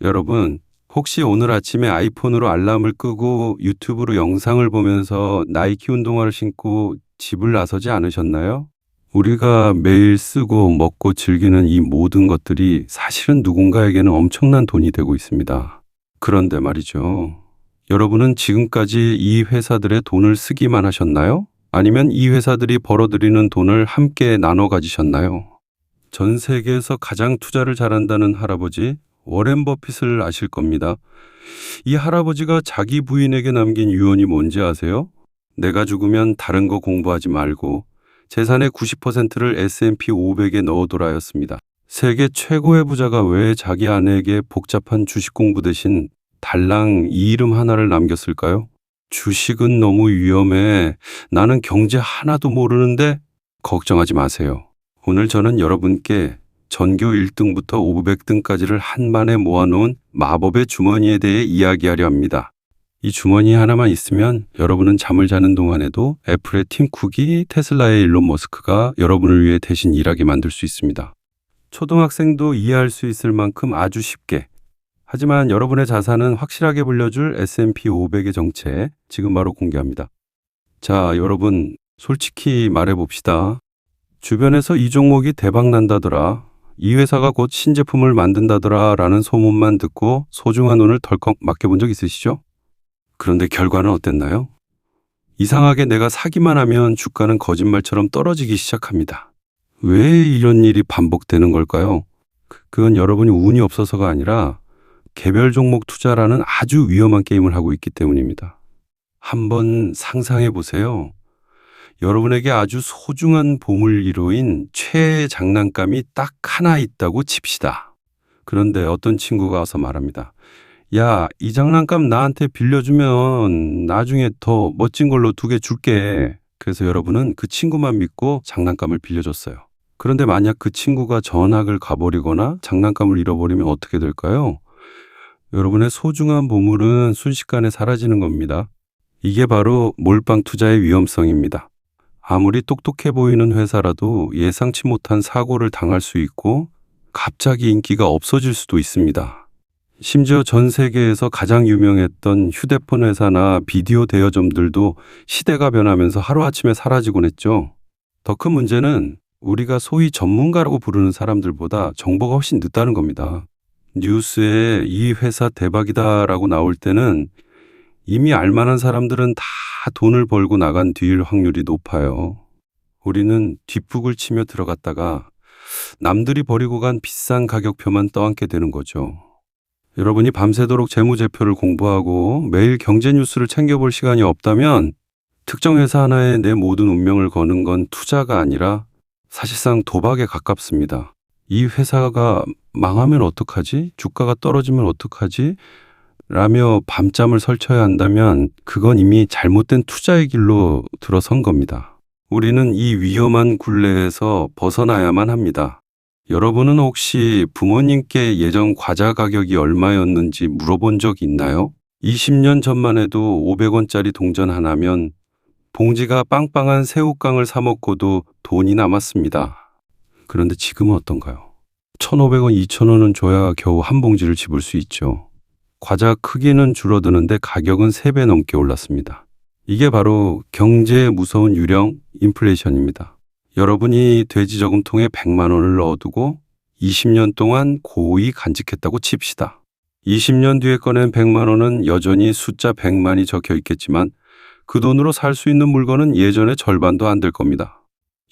여러분, 혹시 오늘 아침에 아이폰으로 알람을 끄고 유튜브로 영상을 보면서 나이키 운동화를 신고 집을 나서지 않으셨나요? 우리가 매일 쓰고 먹고 즐기는 이 모든 것들이 사실은 누군가에게는 엄청난 돈이 되고 있습니다. 그런데 말이죠. 여러분은 지금까지 이 회사들의 돈을 쓰기만 하셨나요? 아니면 이 회사들이 벌어들이는 돈을 함께 나눠 가지셨나요? 전 세계에서 가장 투자를 잘한다는 할아버지 워렌 버핏을 아실 겁니다. 이 할아버지가 자기 부인에게 남긴 유언이 뭔지 아세요? 내가 죽으면 다른 거 공부하지 말고 재산의 90%를 S&P 500에 넣어둬라였습니다. 세계 최고의 부자가 왜 자기 아내에게 복잡한 주식 공부 대신 달랑 이 이름 하나를 남겼을까요? 주식은 너무 위험해. 나는 경제 하나도 모르는데 걱정하지 마세요. 오늘 저는 여러분께 전교 1등부터 500등까지를 한만에 모아놓은 마법의 주머니에 대해 이야기하려 합니다. 이 주머니 하나만 있으면 여러분은 잠을 자는 동안에도 애플의 팀 쿡이, 테슬라의 일론 머스크가 여러분을 위해 대신 일하게 만들 수 있습니다. 초등학생도 이해할 수 있을 만큼 아주 쉽게. 하지만 여러분의 자산은 확실하게 불려줄 S&P 500의 정체, 지금 바로 공개합니다. 자, 여러분, 솔직히 말해봅시다. 주변에서 이 종목이 대박 난다더라, 이 회사가 곧 신제품을 만든다더라 라는 소문만 듣고 소중한 돈을 덜컥 맡겨본 적 있으시죠? 그런데 결과는 어땠나요? 이상하게 내가 사기만 하면 주가는 거짓말처럼 떨어지기 시작합니다. 왜 이런 일이 반복되는 걸까요? 그건 여러분이 운이 없어서가 아니라 개별 종목 투자라는 아주 위험한 게임을 하고 있기 때문입니다. 한번 상상해 보세요. 여러분에게 아주 소중한 보물이로인 최애 장난감이 딱 하나 있다고 칩시다. 그런데 어떤 친구가 와서 말합니다. 야, 이 장난감 나한테 빌려주면 나중에 더 멋진 걸로 2개 줄게. 그래서 여러분은 그 친구만 믿고 장난감을 빌려줬어요. 그런데 만약 그 친구가 전학을 가버리거나 장난감을 잃어버리면 어떻게 될까요? 여러분의 소중한 보물은 순식간에 사라지는 겁니다. 이게 바로 몰빵 투자의 위험성입니다. 아무리 똑똑해 보이는 회사라도 예상치 못한 사고를 당할 수 있고 갑자기 인기가 없어질 수도 있습니다. 심지어 전 세계에서 가장 유명했던 휴대폰 회사나 비디오 대여점들도 시대가 변하면서 하루아침에 사라지곤 했죠. 더 큰 문제는 우리가 소위 전문가라고 부르는 사람들보다 정보가 훨씬 늦다는 겁니다. 뉴스에 이 회사 대박이다라고 나올 때는 이미 알만한 사람들은 다 돈을 벌고 나간 뒤일 확률이 높아요. 우리는 뒷북을 치며 들어갔다가 남들이 버리고 간 비싼 가격표만 떠안게 되는 거죠. 여러분이 밤새도록 재무제표를 공부하고 매일 경제 뉴스를 챙겨볼 시간이 없다면 특정 회사 하나에 내 모든 운명을 거는 건 투자가 아니라 사실상 도박에 가깝습니다. 이 회사가 망하면 어떡하지? 주가가 떨어지면 어떡하지? 라며 밤잠을 설쳐야 한다면 그건 이미 잘못된 투자의 길로 들어선 겁니다. 우리는 이 위험한 굴레에서 벗어나야만 합니다. 여러분은 혹시 부모님께 예전 과자 가격이 얼마였는지 물어본 적 있나요? 20년 전만 해도 500원짜리 동전 하나면 봉지가 빵빵한 새우깡을 사 먹고도 돈이 남았습니다. 그런데 지금은 어떤가요? 1,500원, 2,000원은 줘야 겨우 한 봉지를 집을 수 있죠. 과자 크기는 줄어드는데 가격은 3배 넘게 올랐습니다. 이게 바로 경제의 무서운 유령 인플레이션입니다. 여러분이 돼지 저금통에 100만 원을 넣어두고 20년 동안 고이 간직했다고 칩시다. 20년 뒤에 꺼낸 100만 원은 여전히 숫자 100만이 적혀 있겠지만 그 돈으로 살 수 있는 물건은 예전의 절반도 안 될 겁니다.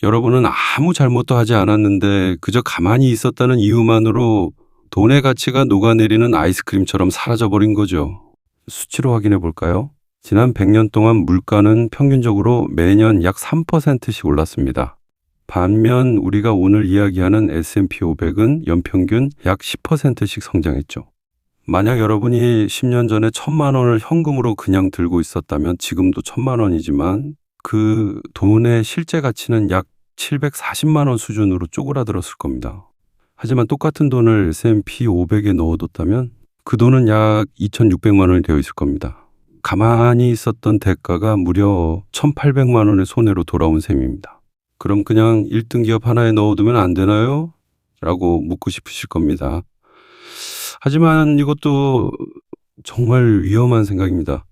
여러분은 아무 잘못도 하지 않았는데 그저 가만히 있었다는 이유만으로 돈의 가치가 녹아내리는 아이스크림처럼 사라져버린 거죠. 수치로 확인해 볼까요? 지난 100년 동안 물가는 평균적으로 매년 약 3%씩 올랐습니다. 반면 우리가 오늘 이야기하는 S&P 500은 연평균 약 10%씩 성장했죠. 만약 여러분이 10년 전에 1,000만 원을 현금으로 그냥 들고 있었다면 지금도 1,000만 원이지만 그 돈의 실제 가치는 약 740만 원 수준으로 쪼그라들었을 겁니다. 하지만 똑같은 돈을 S&P 500에 넣어뒀다면 그 돈은 약 2,600만 원이 되어 있을 겁니다. 가만히 있었던 대가가 무려 1,800만 원의 손해로 돌아온 셈입니다. 그럼 그냥 1등 기업 하나에 넣어두면 안 되나요? 라고 묻고 싶으실 겁니다. 하지만 이것도 정말 위험한 생각입니다.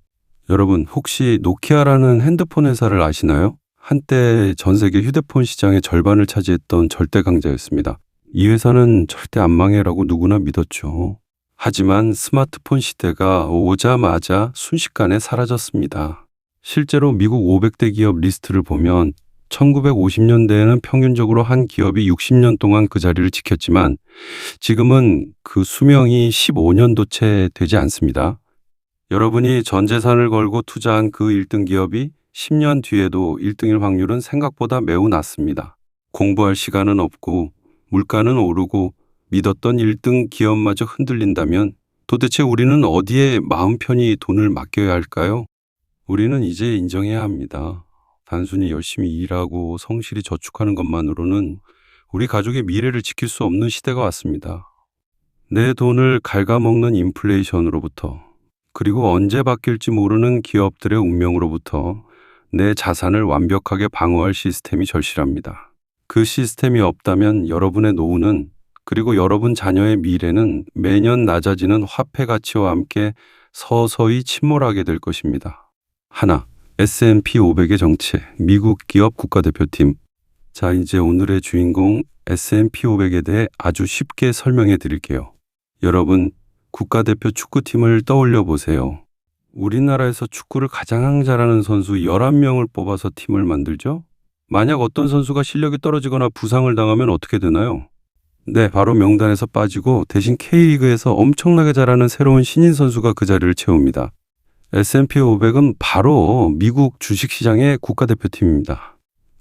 여러분, 혹시 노키아라는 핸드폰 회사를 아시나요? 한때 전 세계 휴대폰 시장의 절반을 차지했던 절대 강자였습니다. 이 회사는 절대 안 망해라고 누구나 믿었죠. 하지만 스마트폰 시대가 오자마자 순식간에 사라졌습니다. 실제로 미국 500대 기업 리스트를 보면 1950년대에는 평균적으로 한 기업이 60년 동안 그 자리를 지켰지만 지금은 그 수명이 15년도 채 되지 않습니다. 여러분이 전 재산을 걸고 투자한 그 1등 기업이 10년 뒤에도 1등일 확률은 생각보다 매우 낮습니다. 공부할 시간은 없고 물가는 오르고 믿었던 1등 기업마저 흔들린다면 도대체 우리는 어디에 마음 편히 돈을 맡겨야 할까요? 우리는 이제 인정해야 합니다. 단순히 열심히 일하고 성실히 저축하는 것만으로는 우리 가족의 미래를 지킬 수 없는 시대가 왔습니다. 내 돈을 갉아먹는 인플레이션으로부터, 그리고 언제 바뀔지 모르는 기업들의 운명으로부터 내 자산을 완벽하게 방어할 시스템이 절실합니다. 그 시스템이 없다면 여러분의 노후는, 그리고 여러분 자녀의 미래는 매년 낮아지는 화폐 가치와 함께 서서히 침몰하게 될 것입니다. 하나, S&P 500의 정체, 미국 기업 국가대표팀. 자, 이제 오늘의 주인공 S&P 500에 대해 아주 쉽게 설명해 드릴게요. 여러분, 국가대표 축구팀을 떠올려 보세요. 우리나라에서 축구를 가장 잘하는 선수 11명을 뽑아서 팀을 만들죠? 만약 어떤 선수가 실력이 떨어지거나 부상을 당하면 어떻게 되나요? 네, 바로 명단에서 빠지고 대신 K리그에서 엄청나게 잘하는 새로운 신인 선수가 그 자리를 채웁니다. S&P 500은 바로 미국 주식시장의 국가대표팀입니다.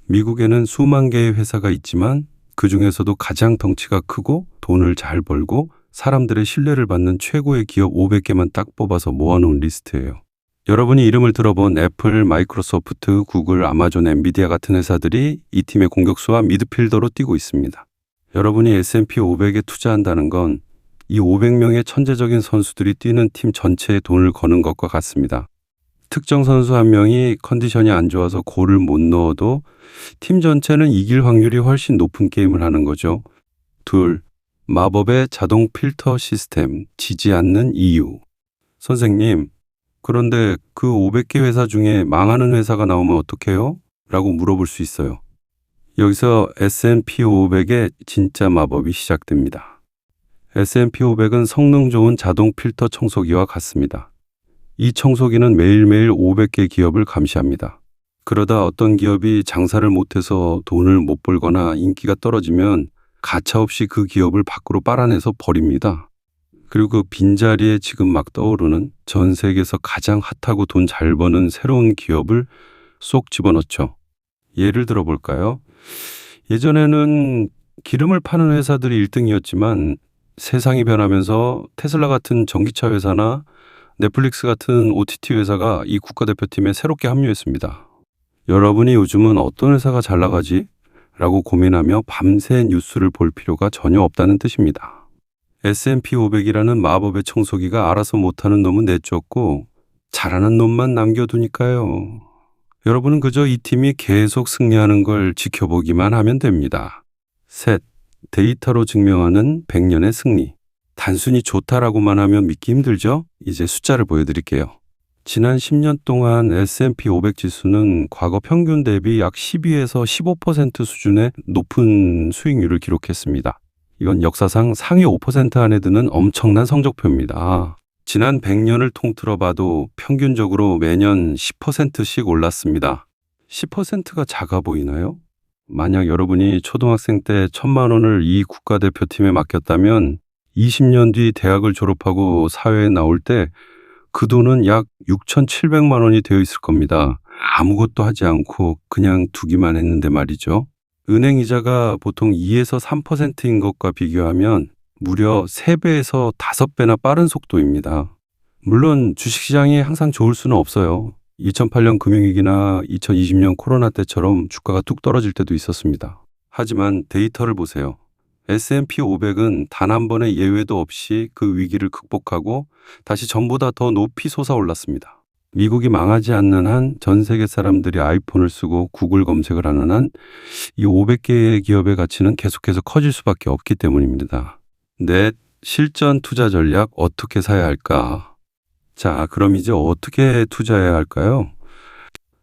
미국에는 수만 개의 회사가 있지만 그 중에서도 가장 덩치가 크고 돈을 잘 벌고 사람들의 신뢰를 받는 최고의 기업 500개만 딱 뽑아서 모아놓은 리스트예요. 여러분이 이름을 들어본 애플, 마이크로소프트, 구글, 아마존, 엔비디아 같은 회사들이 이 팀의 공격수와 미드필더로 뛰고 있습니다. 여러분이 S&P 500에 투자한다는 건 이 500명의 천재적인 선수들이 뛰는 팀 전체에 돈을 거는 것과 같습니다. 특정 선수 한 명이 컨디션이 안 좋아서 골을 못 넣어도 팀 전체는 이길 확률이 훨씬 높은 게임을 하는 거죠. 둘, 마법의 자동 필터 시스템, 지지 않는 이유. 선생님, 그런데 그 500개 회사 중에 망하는 회사가 나오면 어떡해요? 라고 물어볼 수 있어요. 여기서 S&P 500의 진짜 마법이 시작됩니다. S&P 500은 성능 좋은 자동 필터 청소기와 같습니다. 이 청소기는 매일매일 500개 기업을 감시합니다. 그러다 어떤 기업이 장사를 못해서 돈을 못 벌거나 인기가 떨어지면 가차없이 그 기업을 밖으로 빨아내서 버립니다. 그리고 그 빈자리에 지금 막 떠오르는 전 세계에서 가장 핫하고 돈 잘 버는 새로운 기업을 쏙 집어넣죠. 예를 들어 볼까요? 예전에는 기름을 파는 회사들이 1등이었지만 세상이 변하면서 테슬라 같은 전기차 회사나 넷플릭스 같은 OTT 회사가 이 국가대표팀에 새롭게 합류했습니다. 여러분이 요즘은 어떤 회사가 잘 나가지? 라고 고민하며 밤새 뉴스를 볼 필요가 전혀 없다는 뜻입니다. S&P 500이라는 마법의 청소기가 알아서 못하는 놈은 내쫓고 잘하는 놈만 남겨두니까요. 여러분은 그저 이 팀이 계속 승리하는 걸 지켜보기만 하면 됩니다. 셋, 데이터로 증명하는 100년의 승리. 단순히 좋다라고만 하면 믿기 힘들죠? 이제 숫자를 보여드릴게요. 지난 10년 동안 S&P 500 지수는 과거 평균 대비 약 12에서 15% 수준의 높은 수익률을 기록했습니다. 이건 역사상 상위 5% 안에 드는 엄청난 성적표입니다. 지난 100년을 통틀어 봐도 평균적으로 매년 10%씩 올랐습니다. 10%가 작아 보이나요? 만약 여러분이 초등학생 때 1,000만 원을 이 국가대표팀에 맡겼다면 20년 뒤 대학을 졸업하고 사회에 나올 때 그 돈은 약 6,700만 원이 되어 있을 겁니다. 아무것도 하지 않고 그냥 두기만 했는데 말이죠. 은행 이자가 보통 2에서 3%인 것과 비교하면 무려 3배에서 5배나 빠른 속도입니다. 물론 주식시장이 항상 좋을 수는 없어요. 2008년 금융위기나 2020년 코로나 때처럼 주가가 뚝 떨어질 때도 있었습니다. 하지만 데이터를 보세요. S&P 500은 단 한 번의 예외도 없이 그 위기를 극복하고 다시 전보다 더 높이 솟아올랐습니다. 미국이 망하지 않는 한 전 세계 사람들이 아이폰을 쓰고 구글 검색을 하는 한 이 500개의 기업의 가치는 계속해서 커질 수밖에 없기 때문입니다. 넷, 실전 투자 전략 어떻게 사야 할까? 자, 그럼 이제 어떻게 투자해야 할까요?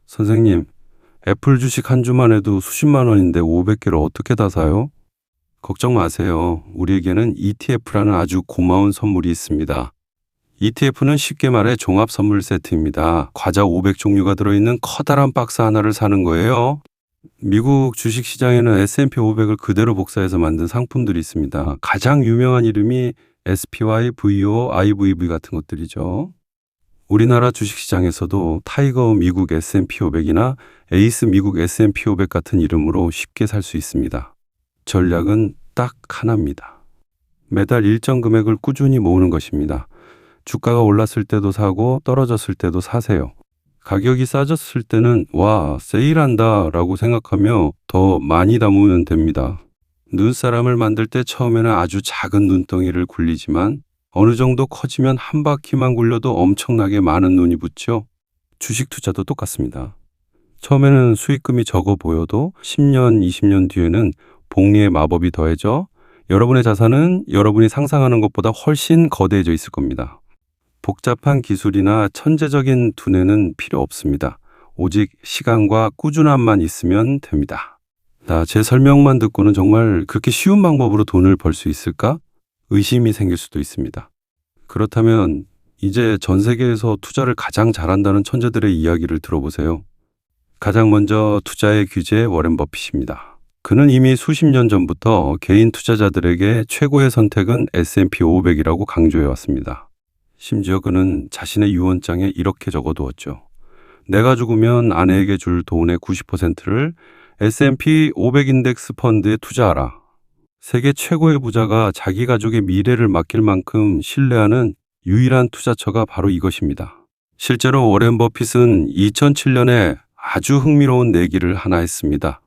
선생님, 애플 주식 한 주만 해도 수십만 원인데 500개를 어떻게 다 사요? 걱정 마세요. 우리에게는 ETF라는 아주 고마운 선물이 있습니다. ETF는 쉽게 말해 종합 선물 세트입니다. 과자 500종류가 들어있는 커다란 박스 하나를 사는 거예요. 미국 주식시장에는 S&P 500을 그대로 복사해서 만든 상품들이 있습니다. 가장 유명한 이름이 SPY, VO, IVV 같은 것들이죠. 우리나라 주식시장에서도 타이거 미국 S&P 500이나 에이스 미국 S&P 500 같은 이름으로 쉽게 살 수 있습니다. 전략은 딱 하나입니다. 매달 일정 금액을 꾸준히 모으는 것입니다. 주가가 올랐을 때도 사고 떨어졌을 때도 사세요. 가격이 싸졌을 때는 와, 세일한다 라고 생각하며 더 많이 담으면 됩니다. 눈사람을 만들 때 처음에는 아주 작은 눈덩이를 굴리지만 어느 정도 커지면 한 바퀴만 굴려도 엄청나게 많은 눈이 붙죠. 주식 투자도 똑같습니다. 처음에는 수익금이 적어 보여도 10년, 20년 뒤에는 복리의 마법이 더해져 여러분의 자산은 여러분이 상상하는 것보다 훨씬 거대해져 있을 겁니다. 복잡한 기술이나 천재적인 두뇌는 필요 없습니다. 오직 시간과 꾸준함만 있으면 됩니다. 제 설명만 듣고는 정말 그렇게 쉬운 방법으로 돈을 벌 수 있을까? 의심이 생길 수도 있습니다. 그렇다면 이제 전 세계에서 투자를 가장 잘한다는 천재들의 이야기를 들어보세요. 가장 먼저 투자의 귀재 워렌 버핏입니다. 그는 이미 수십 년 전부터 개인 투자자들에게 최고의 선택은 S&P 500이라고 강조해 왔습니다. 심지어 그는 자신의 유언장에 이렇게 적어두었죠. 내가 죽으면 아내에게 줄 돈의 90%를 S&P 500 인덱스 펀드에 투자하라. 세계 최고의 부자가 자기 가족의 미래를 맡길 만큼 신뢰하는 유일한 투자처가 바로 이것입니다. 실제로 워렌 버핏은 2007년에 아주 흥미로운 내기를 하나 했습니다.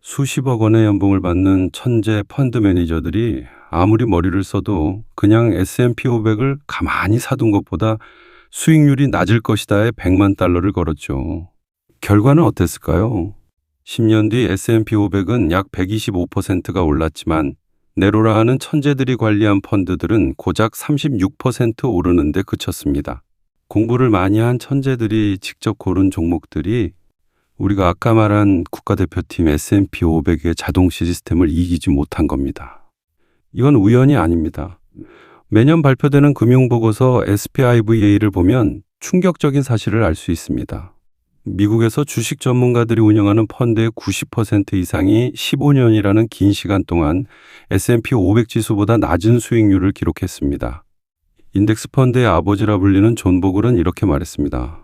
수십억 원의 연봉을 받는 천재 펀드 매니저들이 아무리 머리를 써도 그냥 S&P 500을 가만히 사둔 것보다 수익률이 낮을 것이다에 100만 달러를 걸었죠. 결과는 어땠을까요? 10년 뒤 S&P 500은 약 125%가 올랐지만 네로라 하는 천재들이 관리한 펀드들은 고작 36% 오르는데 그쳤습니다. 공부를 많이 한 천재들이 직접 고른 종목들이 우리가 아까 말한 국가대표팀 S&P 500의 자동 시스템을 이기지 못한 겁니다. 이건 우연이 아닙니다. 매년 발표되는 금융보고서 SPIVA를 보면 충격적인 사실을 알 수 있습니다. 미국에서 주식 전문가들이 운영하는 펀드의 90% 이상이 15년이라는 긴 시간 동안 S&P 500 지수보다 낮은 수익률을 기록했습니다. 인덱스 펀드의 아버지라 불리는 존 보글은 이렇게 말했습니다.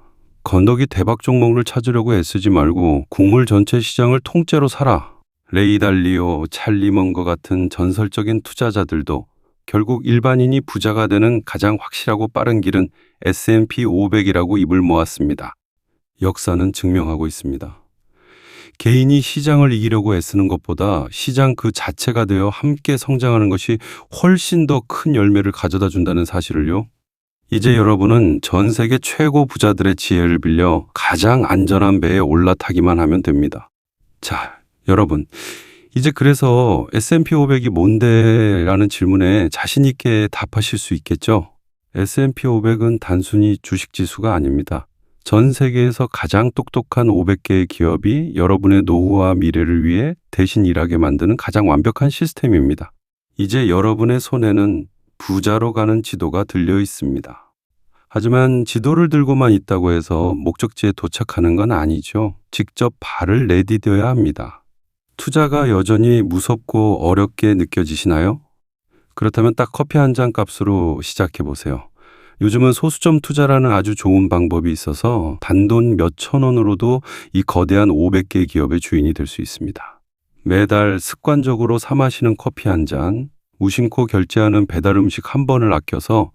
건더기 대박 종목을 찾으려고 애쓰지 말고 국물 전체 시장을 통째로 사라. 레이 달리오, 찰리 먼거 같은 전설적인 투자자들도 결국 일반인이 부자가 되는 가장 확실하고 빠른 길은 S&P 500이라고 입을 모았습니다. 역사는 증명하고 있습니다. 개인이 시장을 이기려고 애쓰는 것보다 시장 그 자체가 되어 함께 성장하는 것이 훨씬 더 큰 열매를 가져다 준다는 사실을요. 이제 여러분은 전 세계 최고 부자들의 지혜를 빌려 가장 안전한 배에 올라타기만 하면 됩니다. 자, 여러분. 이제 그래서 S&P 500이 뭔데? 라는 질문에 자신 있게 답하실 수 있겠죠? S&P 500은 단순히 주식지수가 아닙니다. 전 세계에서 가장 똑똑한 500개의 기업이 여러분의 노후와 미래를 위해 대신 일하게 만드는 가장 완벽한 시스템입니다. 이제 여러분의 손에는 부자로 가는 지도가 들려 있습니다. 하지만 지도를 들고만 있다고 해서 목적지에 도착하는 건 아니죠. 직접 발을 내디뎌야 합니다. 투자가 여전히 무섭고 어렵게 느껴지시나요? 그렇다면 딱 커피 한 잔 값으로 시작해 보세요. 요즘은 소수점 투자라는 아주 좋은 방법이 있어서 단돈 몇천 원으로도 이 거대한 500개 기업의 주인이 될 수 있습니다. 매달 습관적으로 사 마시는 커피 한 잔, 무심코 결제하는 배달 음식 한 번을 아껴서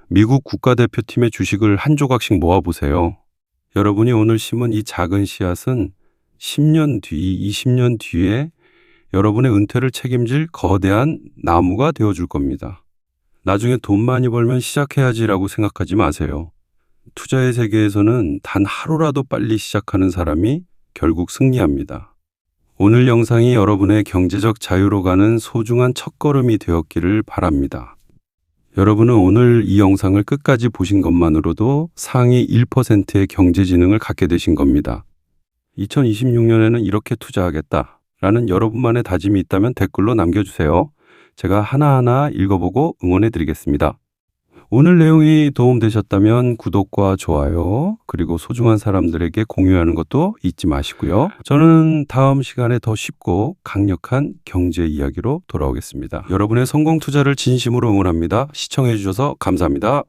미국 국가대표팀의 주식을 한 조각씩 모아보세요. 여러분이 오늘 심은 이 작은 씨앗은 10년 뒤, 20년 뒤에 여러분의 은퇴를 책임질 거대한 나무가 되어줄 겁니다. 나중에 돈 많이 벌면 시작해야지라고 생각하지 마세요. 투자의 세계에서는 단 하루라도 빨리 시작하는 사람이 결국 승리합니다. 오늘 영상이 여러분의 경제적 자유로 가는 소중한 첫걸음이 되었기를 바랍니다. 여러분은 오늘 이 영상을 끝까지 보신 것만으로도 상위 1%의 경제지능을 갖게 되신 겁니다. 2026년에는 이렇게 투자하겠다라는 여러분만의 다짐이 있다면 댓글로 남겨주세요. 제가 하나하나 읽어보고 응원해 드리겠습니다. 오늘 내용이 도움되셨다면 구독과 좋아요, 그리고 소중한 사람들에게 공유하는 것도 잊지 마시고요. 저는 다음 시간에 더 쉽고 강력한 경제 이야기로 돌아오겠습니다. 여러분의 성공 투자를 진심으로 응원합니다. 시청해 주셔서 감사합니다.